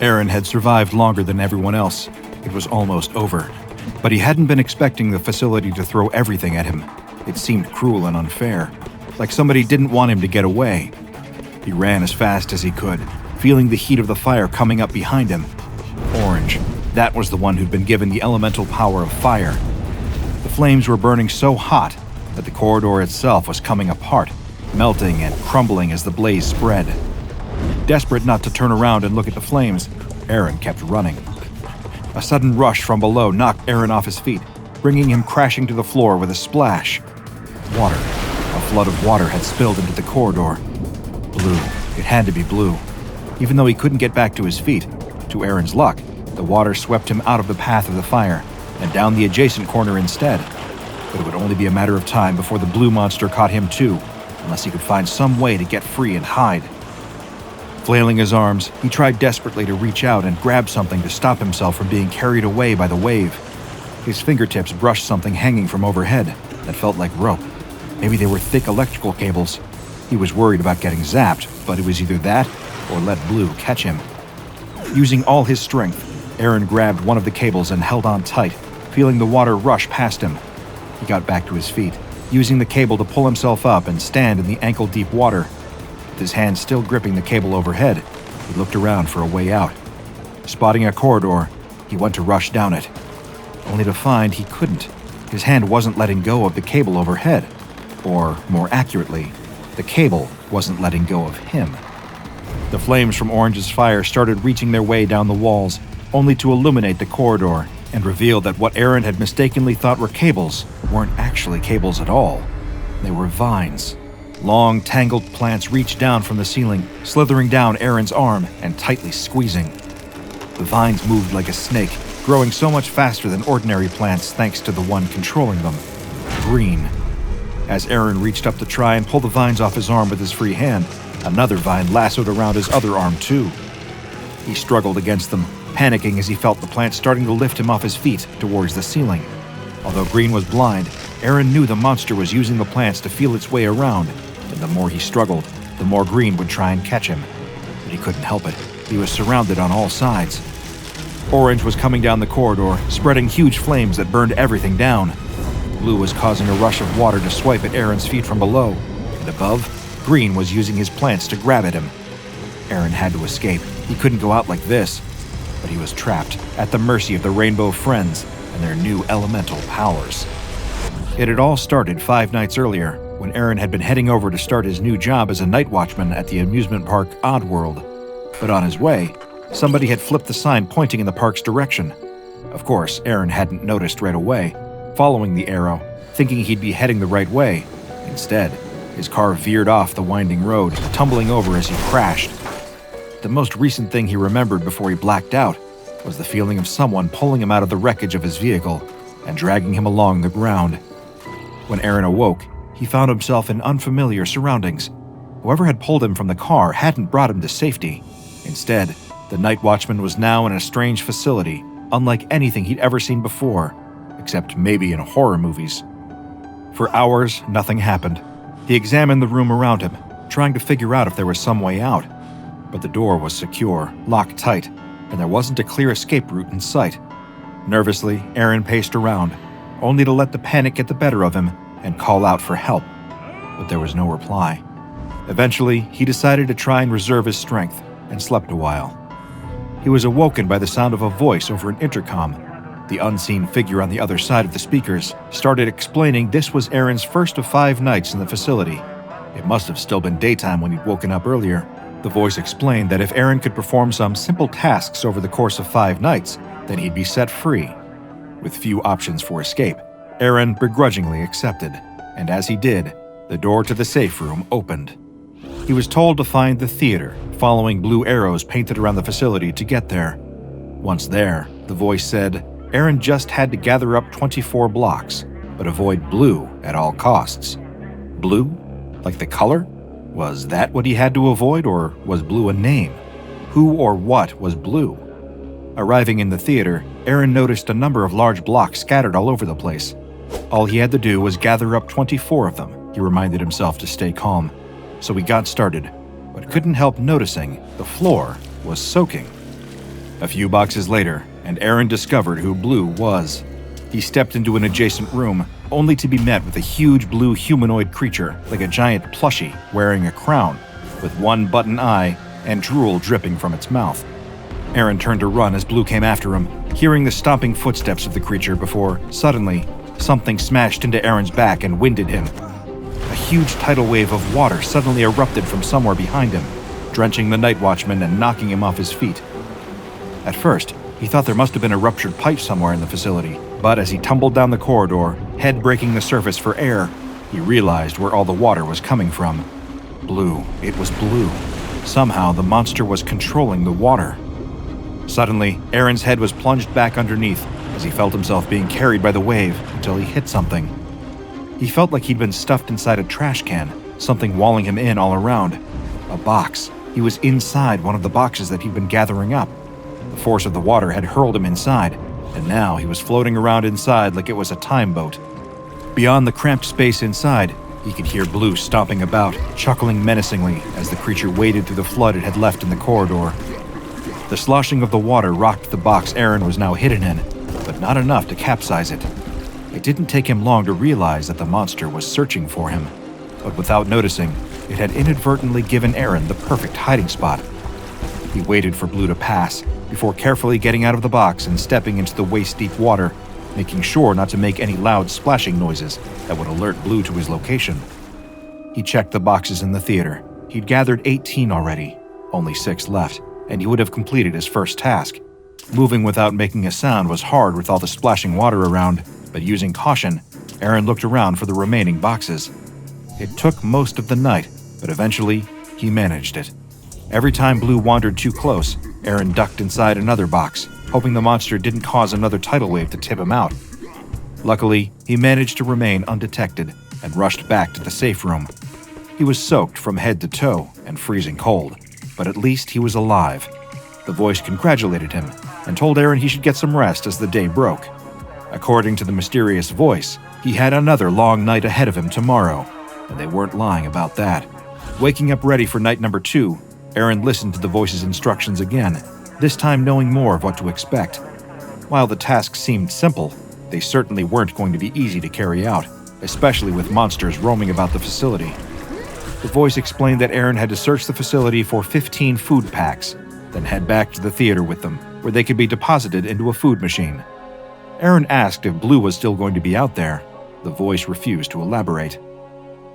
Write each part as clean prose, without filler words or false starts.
Aaron had survived longer than everyone else. It was almost over. But he hadn't been expecting the facility to throw everything at him. It seemed cruel and unfair, like somebody didn't want him to get away. He ran as fast as he could, feeling the heat of the fire coming up behind him. Orange, that was the one who'd been given the elemental power of fire. The flames were burning so hot that the corridor itself was coming apart, melting and crumbling as the blaze spread. Desperate not to turn around and look at the flames, Aaron kept running. A sudden rush from below knocked Aaron off his feet, bringing him crashing to the floor with a splash. Water. A flood of water had spilled into the corridor. Blue. It had to be blue. Even though he couldn't get back to his feet, to Aaron's luck, the water swept him out of the path of the fire and down the adjacent corner instead. But it would only be a matter of time before the blue monster caught him too, unless he could find some way to get free and hide. Flailing his arms, he tried desperately to reach out and grab something to stop himself from being carried away by the wave. His fingertips brushed something hanging from overhead that felt like rope. Maybe they were thick electrical cables. He was worried about getting zapped, but it was either that or let Blue catch him. Using all his strength, Aaron grabbed one of the cables and held on tight, feeling the water rush past him. He got back to his feet, using the cable to pull himself up and stand in the ankle-deep water. With his hand still gripping the cable overhead, he looked around for a way out. Spotting a corridor, he went to rush down it, only to find he couldn't. His hand wasn't letting go of the cable overhead. Or, more accurately, the cable wasn't letting go of him. The flames from Orange's fire started reaching their way down the walls, only to illuminate the corridor and reveal that what Aaron had mistakenly thought were cables weren't actually cables at all. They were vines. Long, tangled plants reached down from the ceiling, slithering down Aaron's arm and tightly squeezing. The vines moved like a snake, growing so much faster than ordinary plants thanks to the one controlling them. Green. As Aaron reached up to try and pull the vines off his arm with his free hand, another vine lassoed around his other arm too. He struggled against them, panicking as he felt the plant starting to lift him off his feet towards the ceiling. Although Green was blind, Aaron knew the monster was using the plants to feel its way around, and the more he struggled, the more Green would try and catch him. But he couldn't help it. He was surrounded on all sides. Orange was coming down the corridor, spreading huge flames that burned everything down. Blue was causing a rush of water to swipe at Aaron's feet from below, and above, Green was using his plants to grab at him. Aaron had to escape. He couldn't go out like this. But he was trapped, at the mercy of the Rainbow Friends and their new elemental powers. It had all started 5 nights earlier, when Aaron had been heading over to start his new job as a night watchman at the amusement park Oddworld. But on his way, somebody had flipped the sign pointing in the park's direction. Of course, Aaron hadn't noticed right away, following the arrow, thinking he'd be heading the right way. Instead, his car veered off the winding road, tumbling over as he crashed. The most recent thing he remembered before he blacked out was the feeling of someone pulling him out of the wreckage of his vehicle and dragging him along the ground. When Aaron awoke, he found himself in unfamiliar surroundings. Whoever had pulled him from the car hadn't brought him to safety. Instead, the night watchman was now in a strange facility, unlike anything he'd ever seen before, except maybe in horror movies. For hours, nothing happened. He examined the room around him, trying to figure out if there was some way out. But the door was secure, locked tight, and there wasn't a clear escape route in sight. Nervously, Aaron paced around, only to let the panic get the better of him and call out for help. But there was no reply. Eventually, he decided to try and reserve his strength and slept a while. He was awoken by the sound of a voice over an intercom. The unseen figure on the other side of the speakers started explaining this was Aaron's first of 5 nights in the facility. It must have still been daytime when he'd woken up earlier. The voice explained that if Aaron could perform some simple tasks over the course of 5 nights, then he'd be set free. With few options for escape, Aaron begrudgingly accepted, and as he did, the door to the safe room opened. He was told to find the theater, following blue arrows painted around the facility to get there. Once there, the voice said Aaron just had to gather up 24 blocks, but avoid blue at all costs. Blue? Like the color? Was that what he had to avoid, or was blue a name? Who or what was blue? Arriving in the theater, Aaron noticed a number of large blocks scattered all over the place. All he had to do was gather up 24 of them, he reminded himself to stay calm. So he got started, but couldn't help noticing the floor was soaking. A few boxes later, and Aaron discovered who Blue was. He stepped into an adjacent room, only to be met with a huge blue humanoid creature like a giant plushie wearing a crown, with one button eye and drool dripping from its mouth. Aaron turned to run as Blue came after him, hearing the stomping footsteps of the creature before, suddenly, something smashed into Aaron's back and winded him. A huge tidal wave of water suddenly erupted from somewhere behind him, drenching the night watchman and knocking him off his feet. At first, he thought there must have been a ruptured pipe somewhere in the facility, but as he tumbled down the corridor, head breaking the surface for air, he realized where all the water was coming from. Blue. It was Blue. Somehow, the monster was controlling the water. Suddenly, Aaron's head was plunged back underneath as he felt himself being carried by the wave until he hit something. He felt like he'd been stuffed inside a trash can, something walling him in all around. A box. He was inside one of the boxes that he'd been gathering up. The force of the water had hurled him inside, and now he was floating around inside like it was a time boat. Beyond the cramped space inside, he could hear Blue stomping about, chuckling menacingly as the creature waded through the flood it had left in the corridor. The sloshing of the water rocked the box Aaron was now hidden in, but not enough to capsize it. It didn't take him long to realize that the monster was searching for him, but without noticing, it had inadvertently given Aaron the perfect hiding spot. He waited for Blue to pass, before carefully getting out of the box and stepping into the waist-deep water, making sure not to make any loud splashing noises that would alert Blue to his location. He checked the boxes in the theater. He'd gathered 18 already, only 6 left, and he would have completed his first task. Moving without making a sound was hard with all the splashing water around, but using caution, Aaron looked around for the remaining boxes. It took most of the night, but eventually, he managed it. Every time Blue wandered too close, Aaron ducked inside another box, hoping the monster didn't cause another tidal wave to tip him out. Luckily, he managed to remain undetected and rushed back to the safe room. He was soaked from head to toe and freezing cold, but at least he was alive. The voice congratulated him and told Aaron he should get some rest as the day broke. According to the mysterious voice, he had another long night ahead of him tomorrow, and they weren't lying about that. Waking up ready for night number 2, Aaron listened to the voice's instructions again, this time knowing more of what to expect. While the tasks seemed simple, they certainly weren't going to be easy to carry out, especially with monsters roaming about the facility. The voice explained that Aaron had to search the facility for 15 food packs, then head back to the theater with them, where they could be deposited into a food machine. Aaron asked if Blue was still going to be out there. The voice refused to elaborate.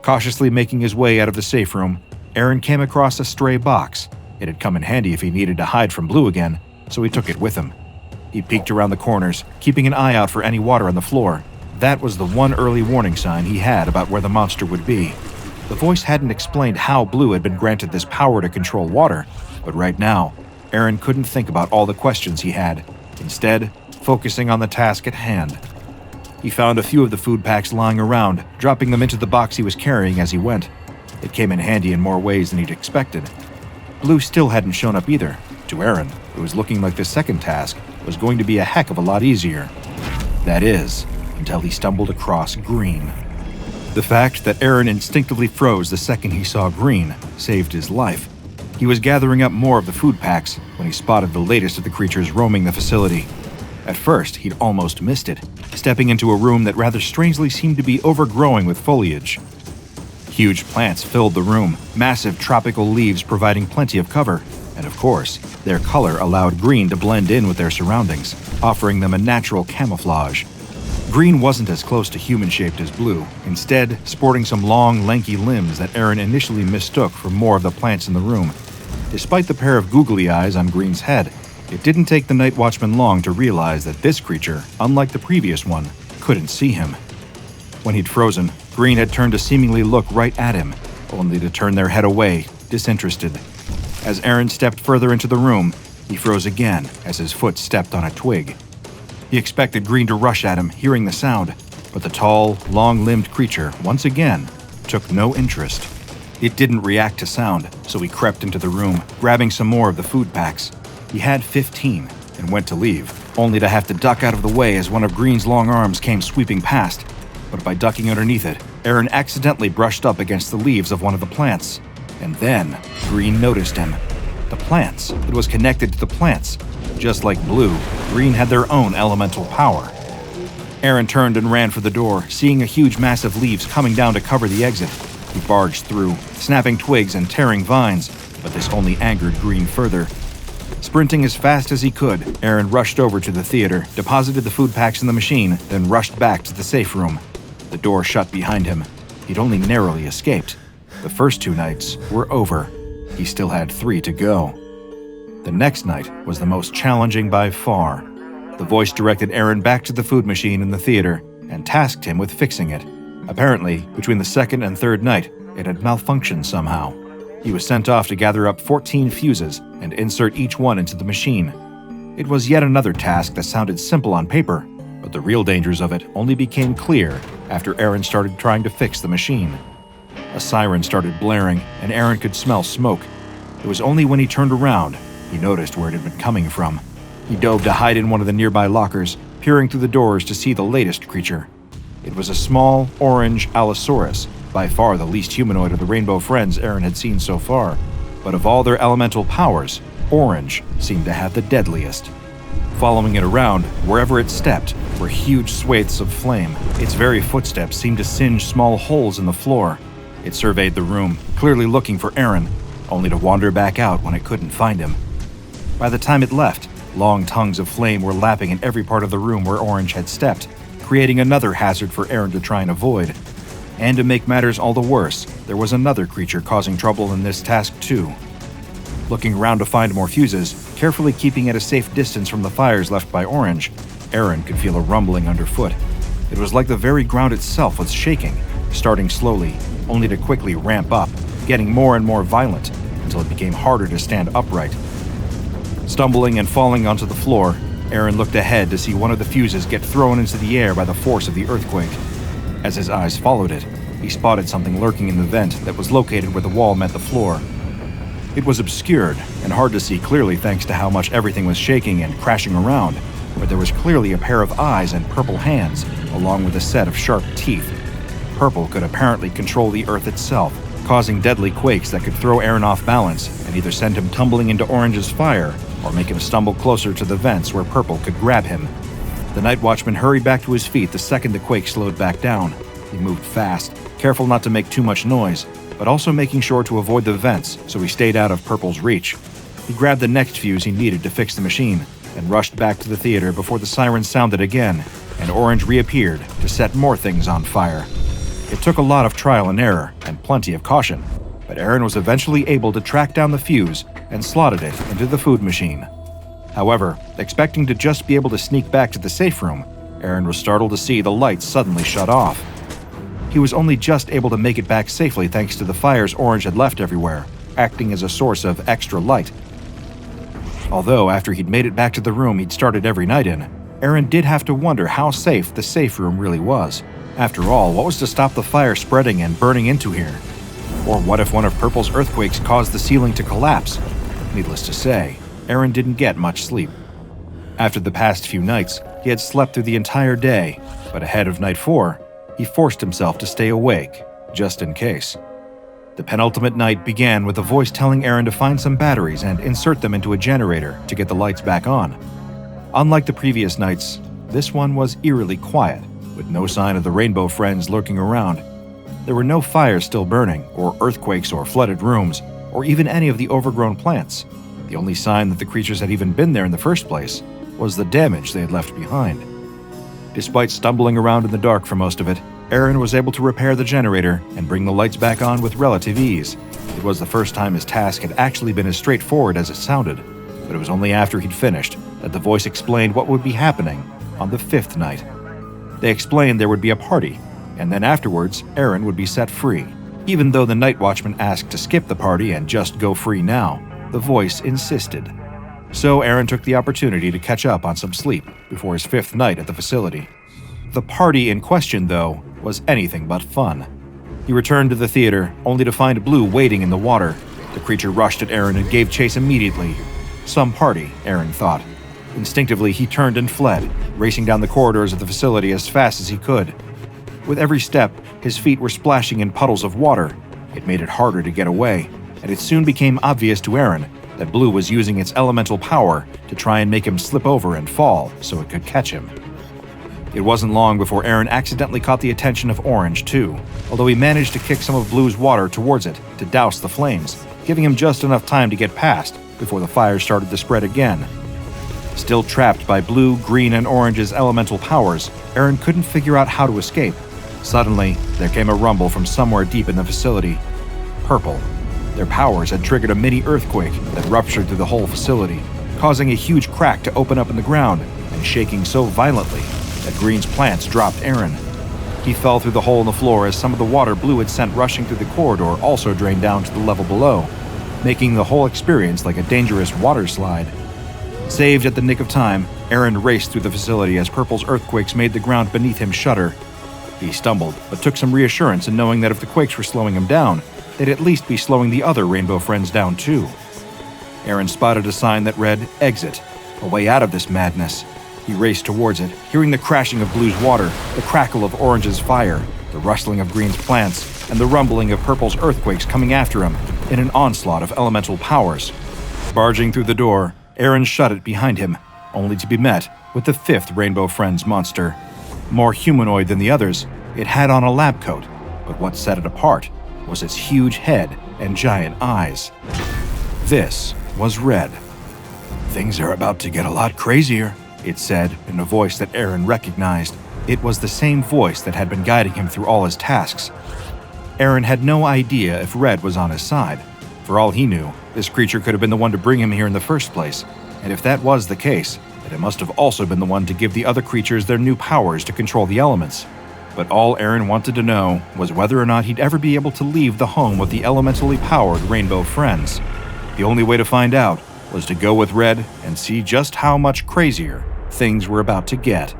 Cautiously making his way out of the safe room, Aaron came across a stray box. It had come in handy if he needed to hide from Blue again, so he took it with him. He peeked around the corners, keeping an eye out for any water on the floor. That was the one early warning sign he had about where the monster would be. The voice hadn't explained how Blue had been granted this power to control water, but right now, Aaron couldn't think about all the questions he had, instead focusing on the task at hand. He found a few of the food packs lying around, dropping them into the box he was carrying as he went. It came in handy in more ways than he'd expected. Blue still hadn't shown up either. To Aaron, it was looking like the second task was going to be a heck of a lot easier. That is, until he stumbled across Green. The fact that Aaron instinctively froze the second he saw Green saved his life. He was gathering up more of the food packs when he spotted the latest of the creatures roaming the facility. At first, he'd almost missed it, stepping into a room that rather strangely seemed to be overgrowing with foliage. Huge plants filled the room, massive tropical leaves providing plenty of cover, and of course, their color allowed Green to blend in with their surroundings, offering them a natural camouflage. Green wasn't as close to human-shaped as Blue, instead sporting some long, lanky limbs that Aaron initially mistook for more of the plants in the room. Despite the pair of googly eyes on Green's head, it didn't take the night watchman long to realize that this creature, unlike the previous one, couldn't see him. When he'd frozen, Green had turned to seemingly look right at him, only to turn their head away, disinterested. As Aaron stepped further into the room, he froze again as his foot stepped on a twig. He expected Green to rush at him, hearing the sound, but the tall, long-limbed creature, once again, took no interest. It didn't react to sound, so he crept into the room, grabbing some more of the food packs. He had 15 and went to leave, only to have to duck out of the way as one of Green's long arms came sweeping past. But by ducking underneath it, Aaron accidentally brushed up against the leaves of one of the plants. And then, Green noticed him. The plants. It was connected to the plants. Just like Blue, Green had their own elemental power. Aaron turned and ran for the door, seeing a huge mass of leaves coming down to cover the exit. He barged through, snapping twigs and tearing vines, but this only angered Green further. Sprinting as fast as he could, Aaron rushed over to the theater, deposited the food packs in the machine, then rushed back to the safe room. The door shut behind him. He'd only narrowly escaped. The first 2 nights were over. He still had 3 to go. The next night was the most challenging by far. The voice directed Aaron back to the food machine in the theater and tasked him with fixing it. Apparently, between the second and third night, it had malfunctioned somehow. He was sent off to gather up 14 fuses and insert each one into the machine. It was yet another task that sounded simple on paper, but the real dangers of it only became clear after Aaron started trying to fix the machine. A siren started blaring, and Aaron could smell smoke. It was only when he turned around he noticed where it had been coming from. He dove to hide in one of the nearby lockers, peering through the doors to see the latest creature. It was a small, orange Allosaurus, by far the least humanoid of the Rainbow Friends Aaron had seen so far. But of all their elemental powers, Orange seemed to have the deadliest. Following it around, wherever it stepped, were huge swathes of flame. Its very footsteps seemed to singe small holes in the floor. It surveyed the room, clearly looking for Aaron, only to wander back out when it couldn't find him. By the time it left, long tongues of flame were lapping in every part of the room where Orange had stepped, creating another hazard for Aaron to try and avoid. And to make matters all the worse, there was another creature causing trouble in this task too. Looking around to find more fuses, carefully keeping at a safe distance from the fires left by Orange, Aaron could feel a rumbling underfoot. It was like the very ground itself was shaking, starting slowly, only to quickly ramp up, getting more and more violent, until it became harder to stand upright. Stumbling and falling onto the floor, Aaron looked ahead to see one of the fuses get thrown into the air by the force of the earthquake. As his eyes followed it, he spotted something lurking in the vent that was located where the wall met the floor. It was obscured and hard to see clearly thanks to how much everything was shaking and crashing around, but there was clearly a pair of eyes and purple hands, along with a set of sharp teeth. Purple could apparently control the earth itself, causing deadly quakes that could throw Aaron off balance and either send him tumbling into Orange's fire or make him stumble closer to the vents where Purple could grab him. The night watchman hurried back to his feet the second the quake slowed back down. He moved fast, careful not to make too much noise, but also making sure to avoid the vents so he stayed out of Purple's reach. He grabbed the next fuse he needed to fix the machine and rushed back to the theater before the siren sounded again and Orange reappeared to set more things on fire. It took a lot of trial and error and plenty of caution, but Aaron was eventually able to track down the fuse and slotted it into the food machine. However, expecting to just be able to sneak back to the safe room, Aaron was startled to see the lights suddenly shut off. He was only just able to make it back safely thanks to the fires Orange had left everywhere, acting as a source of extra light. Although after he'd made it back to the room he'd started every night in, Aaron did have to wonder how safe the safe room really was. After all, what was to stop the fire spreading and burning into here? Or what if one of Purple's earthquakes caused the ceiling to collapse? Needless to say, Aaron didn't get much sleep. After the past few nights, he had slept through the entire day, but ahead of night 4, he forced himself to stay awake, just in case. The penultimate night began with a voice telling Aaron to find some batteries and insert them into a generator to get the lights back on. Unlike the previous nights, this one was eerily quiet, with no sign of the Rainbow Friends lurking around. There were no fires still burning, or earthquakes or flooded rooms, or even any of the overgrown plants. The only sign that the creatures had even been there in the first place was the damage they had left behind. Despite stumbling around in the dark for most of it, Aaron was able to repair the generator and bring the lights back on with relative ease. It was the first time his task had actually been as straightforward as it sounded, but it was only after he'd finished that the voice explained what would be happening on the 5th night. They explained there would be a party, and then afterwards, Aaron would be set free. Even though the night watchman asked to skip the party and just go free now, the voice insisted. So Aaron took the opportunity to catch up on some sleep before his 5th night at the facility. The party in question, though, was anything but fun. He returned to the theater, only to find Blue waiting in the water. The creature rushed at Aaron and gave chase immediately. Some party, Aaron thought. Instinctively, he turned and fled, racing down the corridors of the facility as fast as he could. With every step, his feet were splashing in puddles of water. It made it harder to get away, and it soon became obvious to Aaron that Blue was using its elemental power to try and make him slip over and fall so it could catch him. It wasn't long before Aaron accidentally caught the attention of Orange, too, although he managed to kick some of Blue's water towards it to douse the flames, giving him just enough time to get past before the fire started to spread again. Still trapped by Blue, Green, and Orange's elemental powers, Aaron couldn't figure out how to escape. Suddenly, there came a rumble from somewhere deep in the facility. Purple. Their powers had triggered a mini-earthquake that ruptured through the whole facility, causing a huge crack to open up in the ground and shaking so violently that Green's plants dropped Aaron. He fell through the hole in the floor as some of the water Blue had sent rushing through the corridor also drained down to the level below, making the whole experience like a dangerous water slide. Saved at the nick of time, Aaron raced through the facility as Purple's earthquakes made the ground beneath him shudder. He stumbled, but took some reassurance in knowing that if the quakes were slowing him down, they'd at least be slowing the other Rainbow friends down too. Aaron spotted a sign that read, "Exit," a way out of this madness. He raced towards it, hearing the crashing of Blue's water, the crackle of Orange's fire, the rustling of Green's plants, and the rumbling of Purple's earthquakes coming after him in an onslaught of elemental powers. Barging through the door, Aaron shut it behind him, only to be met with the fifth Rainbow Friends monster. More humanoid than the others, it had on a lab coat, but what set it apart was its huge head and giant eyes. This was Red. "Things are about to get a lot crazier," it said in a voice that Aaron recognized. It was the same voice that had been guiding him through all his tasks. Aaron had no idea if Red was on his side. For all he knew, this creature could have been the one to bring him here in the first place, and if that was the case, then it must have also been the one to give the other creatures their new powers to control the elements. But all Aaron wanted to know was whether or not he'd ever be able to leave the home of the elementally powered Rainbow Friends. The only way to find out was to go with Red and see just how much crazier things were about to get.